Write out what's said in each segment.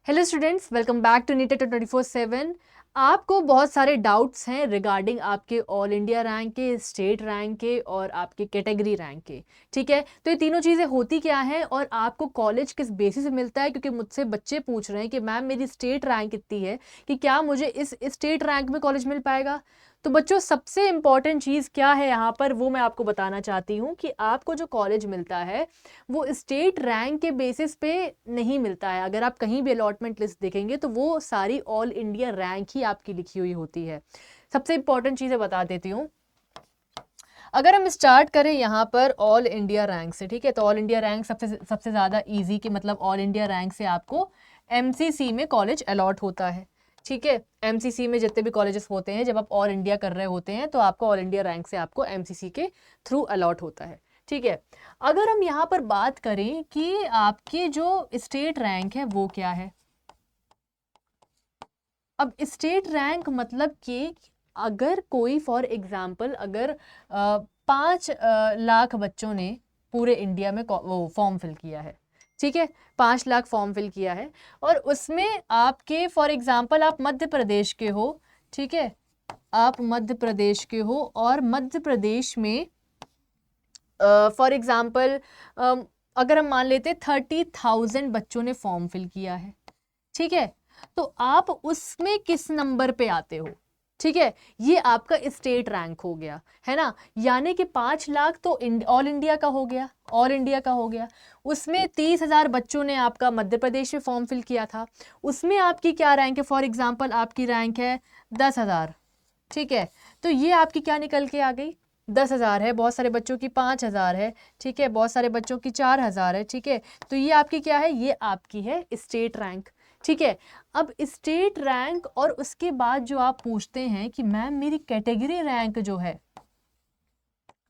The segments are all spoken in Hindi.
Hello students, welcome back to NEET 24/7। आपको बहुत सारे डाउट्स हैं रिगार्डिंग आपके ऑल इंडिया रैंक के, स्टेट रैंक के और आपके कैटेगरी रैंक के। ठीक है, तो ये तीनों चीज़ें होती क्या हैं और आपको कॉलेज किस बेसिस पे मिलता है, क्योंकि मुझसे बच्चे पूछ रहे हैं कि मैम मेरी स्टेट रैंक इतनी है कि क्या मुझे इस स्टेट रैंक में कॉलेज मिल पाएगा। तो बच्चों, सबसे इंपॉर्टेंट चीज़ क्या है यहाँ पर, वो मैं आपको बताना चाहती हूँ कि आपको जो कॉलेज मिलता है वो स्टेट रैंक के बेसिस पे नहीं मिलता है। अगर आप कहीं भी अलॉटमेंट लिस्ट देखेंगे तो वो सारी ऑल इंडिया रैंक ही आपकी लिखी हुई होती है। सबसे इंपॉर्टेंट चीज़ें बता देती हूँ। अगर हम स्टार्ट करें यहाँ पर ऑल इंडिया रैंक से, ठीक है, तो ऑल इंडिया रैंक सबसे सबसे ज़्यादा इजी कि मतलब ऑल इंडिया रैंक से आपको एमसीसी में कॉलेज अलॉट होता है। ठीक है, एमसीसी में जितने भी कॉलेजेस होते हैं, जब आप ऑल इंडिया कर रहे होते हैं तो आपको ऑल इंडिया रैंक से आपको एमसीसी के थ्रू अलॉट होता है। ठीक है, अगर हम यहाँ पर बात करें कि आपके जो स्टेट रैंक है वो क्या है। अब स्टेट रैंक मतलब कि अगर कोई फॉर एग्जांपल अगर 5 लाख बच्चों ने पूरे इंडिया में वो फॉर्म फिल किया है, ठीक है, 5 लाख फॉर्म फिल किया है और उसमें आपके फॉर एग्जांपल आप मध्य प्रदेश के हो, ठीक है, आप मध्य प्रदेश के हो और मध्य प्रदेश में फॉर एग्जांपल अगर हम मान लेते 30,000 बच्चों ने फॉर्म फिल किया है, ठीक है, तो आप उसमें किस नंबर पे आते हो। ठीक है, ये आपका स्टेट रैंक हो गया, है ना। यानी कि 5 लाख तो ऑल इंडिया का हो गया, ऑल इंडिया का हो गया। उसमें 30,000 बच्चों ने आपका मध्य प्रदेश में फॉर्म फिल किया था, उसमें आपकी क्या रैंक है, फॉर एग्जांपल आपकी रैंक है 10,000। ठीक है, तो ये आपकी क्या निकल के आ गई, 10,000 है, बहुत सारे बच्चों की 5,000 है, ठीक है, बहुत सारे बच्चों की 4,000 है। ठीक है, तो ये आपकी क्या है, ये आपकी है स्टेट रैंक। ठीक है, अब स्टेट रैंक और उसके बाद जो आप पूछते हैं कि मैम मेरी कैटेगरी रैंक जो है,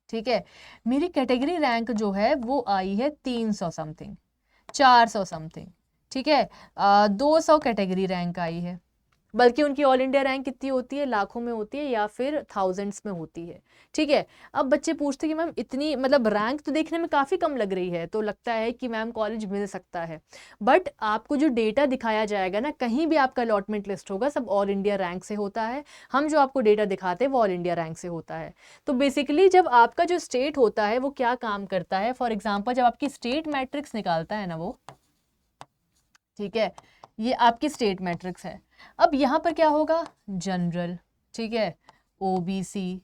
ठीक है, मेरी कैटेगरी रैंक जो है वो आई है 300 समथिंग, 400 समथिंग, ठीक है, 200 कैटेगरी रैंक आई है। बल्कि उनकी ऑल इंडिया रैंक कितनी होती है, लाखों में होती है या फिर थाउजेंड्स में होती है। ठीक है, अब बच्चे पूछते हैं कि मैम इतनी मतलब रैंक तो देखने में काफ़ी कम लग रही है, तो लगता है कि मैम कॉलेज मिल सकता है, बट आपको जो डेटा दिखाया जाएगा ना, कहीं भी आपका अलॉटमेंट लिस्ट होगा सब ऑल इंडिया रैंक से होता है। हम जो आपको डेटा दिखाते हैं वो ऑल इंडिया रैंक से होता है। तो बेसिकली जब आपका जो स्टेट होता है वो क्या काम करता है, फॉर एग्जाम्पल जब आपकी स्टेट मैट्रिक्स निकालता है ना वो, ठीक है, ये आपकी स्टेट मैट्रिक्स है। अब यहाँ पर क्या होगा, जनरल, ठीक है, ओबीसी,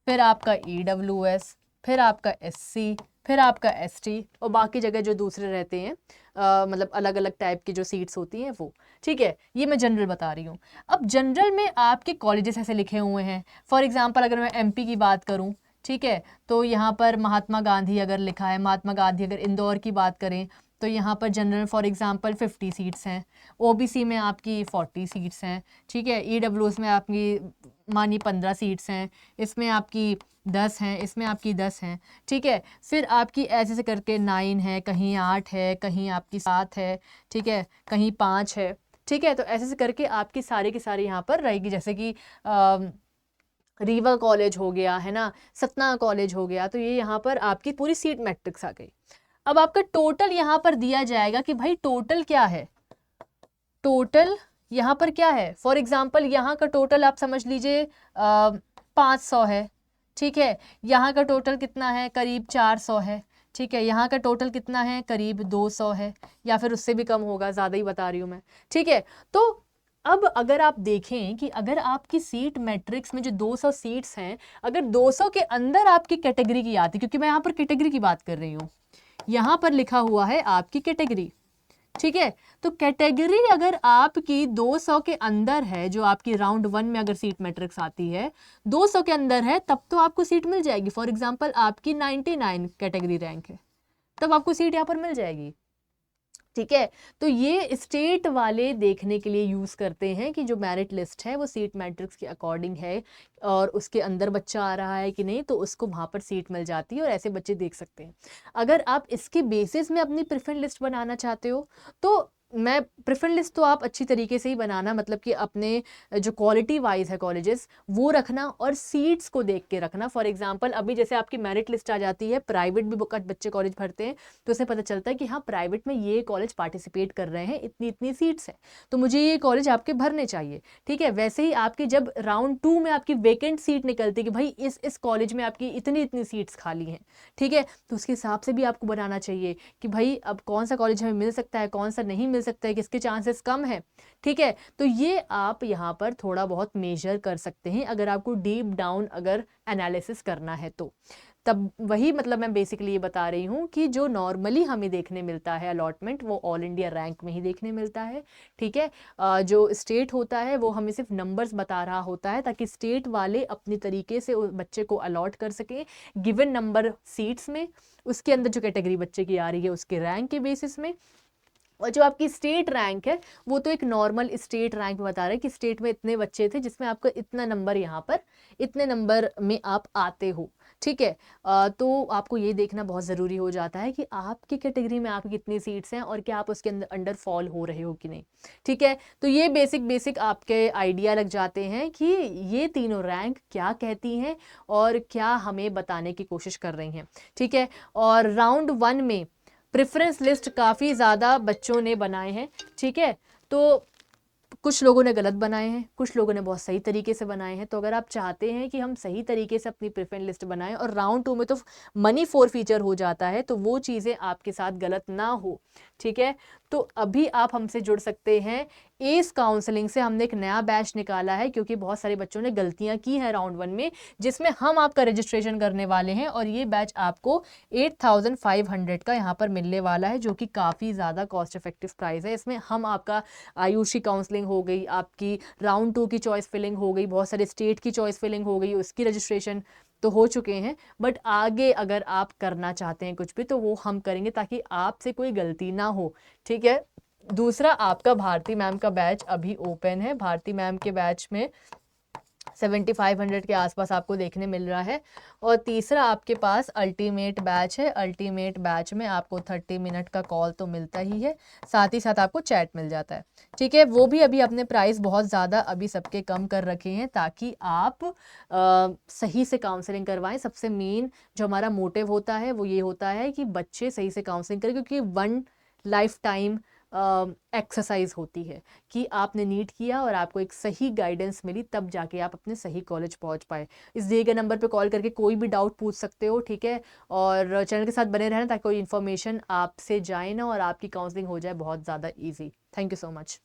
फिर आपका ईडब्ल्यूएस, फिर आपका एससी, फिर आपका एसटी और बाकी जगह जो दूसरे रहते हैं मतलब अलग अलग टाइप की जो सीट्स होती हैं वो। ठीक है, ये मैं जनरल बता रही हूँ। अब जनरल में आपके कॉलेजेस ऐसे लिखे हुए हैं, फॉर एग्जांपल अगर मैं एमपी की बात करूँ, ठीक है, तो यहाँ पर महात्मा गांधी अगर लिखा है, महात्मा गांधी अगर इंदौर की बात करें तो यहाँ पर जनरल फॉर एग्जांपल 50 सीट्स हैं, ओबीसी में आपकी 40 सीट्स हैं, ठीक है, ईडब्ल्यूएस में आपकी मानी 15 सीट्स हैं, इसमें आपकी 10 हैं, इसमें आपकी 10 हैं। ठीक है, फिर आपकी ऐसे ऐसे करके 9 है, कहीं 8 है, कहीं आपकी 7 है, ठीक है, कहीं 5 है। ठीक है, तो ऐसे ऐसे करके आपकी सारी की सारी यहाँ पर रहेगी, जैसे कि रीवा कॉलेज हो गया, है ना, सतना कॉलेज हो गया, तो ये यहाँ पर आपकी पूरी सीट मैट्रिक्स आ गई। अब आपका टोटल यहाँ पर दिया जाएगा कि भाई टोटल क्या है, टोटल यहाँ पर क्या है, फॉर एग्जाम्पल यहाँ का टोटल आप समझ लीजिए 500 है, ठीक है, यहाँ का टोटल कितना है, करीब 400 है, ठीक है, यहाँ का टोटल कितना है, करीब 200 है, या फिर उससे भी कम होगा, ज़्यादा ही बता रही हूँ मैं। ठीक है, तो अब अगर आप देखें कि अगर आपकी सीट मैट्रिक्स में जो 200 सीट्स हैं, अगर 200 के अंदर आपकी कैटेगरी की आती, क्योंकि मैं यहाँ पर कैटेगरी की बात कर रही हूँ, यहाँ पर लिखा हुआ है आपकी कैटेगरी, ठीक है, तो कैटेगरी अगर आपकी 200 के अंदर है, जो आपकी राउंड 1 में अगर सीट मैट्रिक्स आती है 200 के अंदर है, तब तो आपको सीट मिल जाएगी। फॉर एग्जांपल आपकी 99 कैटेगरी रैंक है, तब आपको सीट यहाँ पर मिल जाएगी। ठीक है, तो ये स्टेट वाले देखने के लिए यूज़ करते हैं कि जो मेरिट लिस्ट है वो सीट मैट्रिक्स के अकॉर्डिंग है और उसके अंदर बच्चा आ रहा है कि नहीं, तो उसको वहाँ पर सीट मिल जाती है और ऐसे बच्चे देख सकते हैं। अगर आप इसके बेसिस में अपनी प्रेफरेंस लिस्ट बनाना चाहते हो तो मैं प्रेफरेंस लिस्ट तो आप अच्छी तरीके से ही बनाना, मतलब कि अपने जो क्वालिटी वाइज है कॉलेजेस वो रखना और सीट्स को देख के रखना। फॉर एग्जांपल अभी जैसे आपकी मेरिट लिस्ट आ जाती है, प्राइवेट भी बच्चे कॉलेज भरते हैं, तो उससे पता चलता है कि हाँ प्राइवेट में ये कॉलेज पार्टिसिपेट कर रहे हैं, इतनी इतनी सीट्स हैं, तो मुझे ये कॉलेज आपके भरने चाहिए। ठीक है, वैसे ही आपकी जब राउंड 2 में आपकी वेकेंट सीट निकलती है कि भाई इस कॉलेज में आपकी इतनी इतनी सीट्स खाली हैं, ठीक है, तो उसके हिसाब से भी आपको बनाना चाहिए कि भाई अब कौन सा कॉलेज हमें मिल सकता है, कौन सा नहीं मिल सकता है, किसके चांसेस कम है। ठीक है, तो ये आप यहाँ पर थोड़ा बहुत मेजर कर सकते हैं अगर आपको डीप डाउन अगर एनालिसिस करना है तो। तब वही मतलब मैं बेसिकली ये बता रही हूँ कि जो नॉर्मली हमें देखने मिलता है अलॉटमेंट, वो ऑल इंडिया रैंक में ही देखने मिलता है। ठीक है, जो स्टेट होता है वो हमें सिर्फ नंबर्स बता रहा होता है ताकि स्टेट वाले अपनी तरीके से उस बच्चे को अलॉट कर सकें गिवन नंबर सीट्स में, उसके अंदर जो कैटेगरी बच्चे की आ रही है उसके रैंक के बेसिस में। और जो आपकी स्टेट रैंक है वो तो एक नॉर्मल स्टेट रैंक बता रहा है कि स्टेट में इतने बच्चे थे जिसमें आपका इतना नंबर, यहाँ पर इतने नंबर में आप आते हो। ठीक है, तो आपको ये देखना बहुत ज़रूरी हो जाता है कि आपकी कैटेगरी में आपकी कितनी सीट्स हैं और क्या आप उसके अंदर फॉल हो रहे हो कि नहीं। ठीक है, तो ये बेसिक आपके आइडिया लग जाते हैं कि ये तीनों रैंक क्या कहती हैं और क्या हमें बताने की कोशिश कर रही हैं। ठीक है, और राउंड 1 में प्रेफरेंस लिस्ट काफ़ी ज़्यादा बच्चों ने बनाए हैं। ठीक है, तो कुछ लोगों ने गलत बनाए हैं, कुछ लोगों ने बहुत सही तरीके से बनाए हैं। तो अगर आप चाहते हैं कि हम सही तरीके से अपनी प्रेफरेंस लिस्ट बनाएं और राउंड 2 में तो मनी फोर फीचर हो जाता है, तो वो चीज़ें आपके साथ गलत ना हो। ठीक है, तो अभी आप हमसे जुड़ सकते हैं एस काउंसलिंग से। हमने एक नया बैच निकाला है क्योंकि बहुत सारे बच्चों ने गलतियां की हैं राउंड 1 में, जिसमें हम आपका रजिस्ट्रेशन करने वाले हैं और ये बैच आपको 8500 का यहाँ पर मिलने वाला है, जो कि काफ़ी ज़्यादा कॉस्ट इफेक्टिव प्राइस है। इसमें हम आपका आयुषी काउंसलिंग हो गई, आपकी राउंड 2 की चॉइस फिलिंग हो गई, बहुत सारे स्टेट की चॉइस फिलिंग हो गई, उसकी रजिस्ट्रेशन तो हो चुके हैं, बट आगे अगर आप करना चाहते हैं कुछ भी तो वो हम करेंगे ताकि आपसे कोई गलती ना हो। ठीक है, दूसरा आपका भारती मैम का बैच अभी ओपन है। भारती मैम के बैच में 7500 के आसपास आपको देखने मिल रहा है। और तीसरा आपके पास अल्टीमेट बैच है। अल्टीमेट बैच में आपको 30 मिनट का कॉल तो मिलता ही है, साथ ही साथ आपको चैट मिल जाता है। ठीक है, वो भी अभी अपने प्राइस बहुत ज़्यादा अभी सबके कम कर रखे हैं ताकि आप सही से काउंसलिंग करवाएं। सबसे मेन जो हमारा मोटिव होता है वो ये होता है कि बच्चे सही से काउंसलिंग करें, क्योंकि वन लाइफ टाइम एक्सरसाइज होती है कि आपने नीट किया और आपको एक सही गाइडेंस मिली, तब जाके आप अपने सही कॉलेज पहुंच पाए। इस दिए गए नंबर पे कॉल करके कोई भी डाउट पूछ सकते हो। ठीक है, और चैनल के साथ बने रहना ताकि कोई इन्फॉर्मेशन आपसे जाए ना और आपकी काउंसलिंग हो जाए बहुत ज़्यादा easy. Thank you so much.